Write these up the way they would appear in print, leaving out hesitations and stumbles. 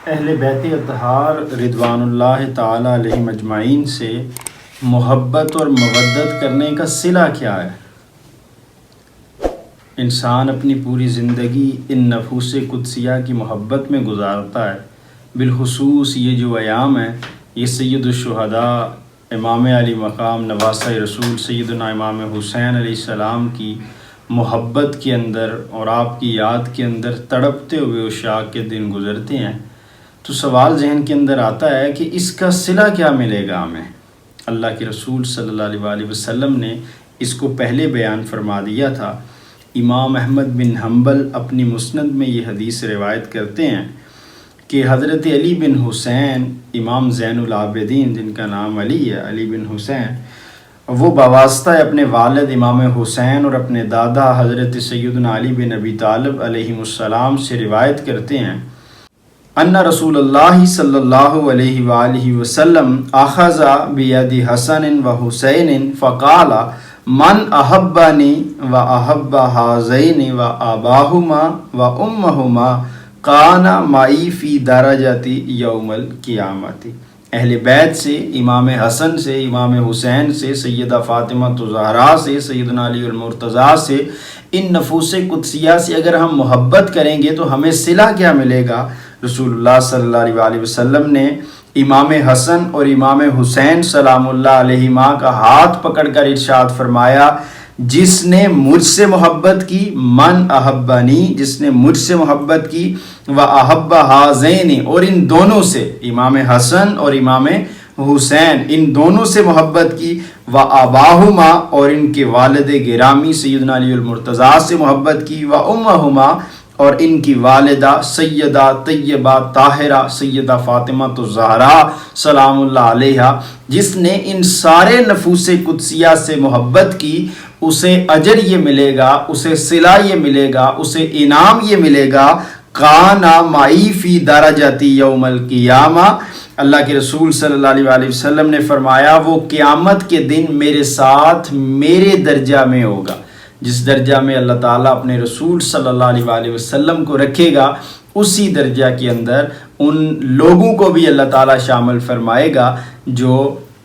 اہل بیت اطہار رضوان اللہ تعالی علیہم اجمعین سے محبت اور مودت کرنے کا صلہ کیا ہے؟ انسان اپنی پوری زندگی ان نفوس قدسیہ کی محبت میں گزارتا ہے۔ بالخصوص یہ جو ایام ہیں، یہ سید الشہداء امام علی مقام نواسہ رسول سیدنا امام حسین علیہ السلام کی محبت کے اندر اور آپ کی یاد کے اندر تڑپتے ہوئے عشاق کے دن گزرتے ہیں۔ تو سوال ذہن کے اندر آتا ہے کہ اس کا صلہ کیا ملے گا ہمیں؟ اللہ کے رسول صلی اللہ علیہ وسلم نے اس کو پہلے بیان فرما دیا تھا۔ امام احمد بن حنبل اپنی مسند میں یہ حدیث روایت کرتے ہیں کہ حضرت علی بن حسین، امام زین العابدین جن کا نام علی ہے، علی بن حسین، وہ بواسطہ اپنے والد امام حسین اور اپنے دادا حضرت سیدنا علی بن ابی طالب علیہ السلام سے روایت کرتے ہیں ان رسول اللہ صلی اللہ علیہ وآلہ وسلم اخذ بید حسن و حسین فقال من احبنی و احب ہذین و آباہما و امہما کان معی فی درجۃ یوم القیامۃ۔ اہل بیت سے، امام حسن سے، امام حسین سے، سیدہ فاطمہ الزہراء سے، سیدنا علی المرتضیٰ سے، ان نفوس قدسیہ سے اگر ہم محبت کریں گے تو ہمیں صلہ کیا ملے گا؟ رسول اللہ صلی اللہ علیہ وسلم نے امام حسن اور امام حسین سلام اللہ علیہما کا ہاتھ پکڑ کر ارشاد فرمایا، جس نے مجھ سے محبت کی، من احبنی، جس نے مجھ سے محبت کی، و احب ہذین، اور ان دونوں سے، امام حسن اور امام حسین، ان دونوں سے محبت کی، و آباہما، اور ان کے والد گرامی سیدنا علی المرتضیٰ سے محبت کی، و امہما، اور ان کی والدہ سیدہ طیبہ طاہرہ سیدہ فاطمہ الزہراء سلام اللہ علیہا، جس نے ان سارے نفوس قدسیہ سے محبت کی، اسے اجر یہ ملے گا، اسے صلہ یہ ملے گا، اسے انعام یہ ملے گا، کان معی فی درجۃ یوم القیامہ۔ اللہ کے رسول صلی اللہ علیہ وسلم نے فرمایا، وہ قیامت کے دن میرے ساتھ میرے درجہ میں ہوگا۔ جس درجہ میں اللہ تعالیٰ اپنے رسول صلی اللہ علیہ وسلم کو رکھے گا، اسی درجہ کے اندر ان لوگوں کو بھی اللہ تعالیٰ شامل فرمائے گا جو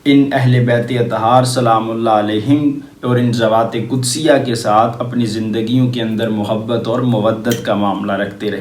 ان اہل بیت اطہار سلام اللہ علیہم اور ان ذوات قدسیہ کے ساتھ اپنی زندگیوں کے اندر محبت اور مودت کا معاملہ رکھتے رہے۔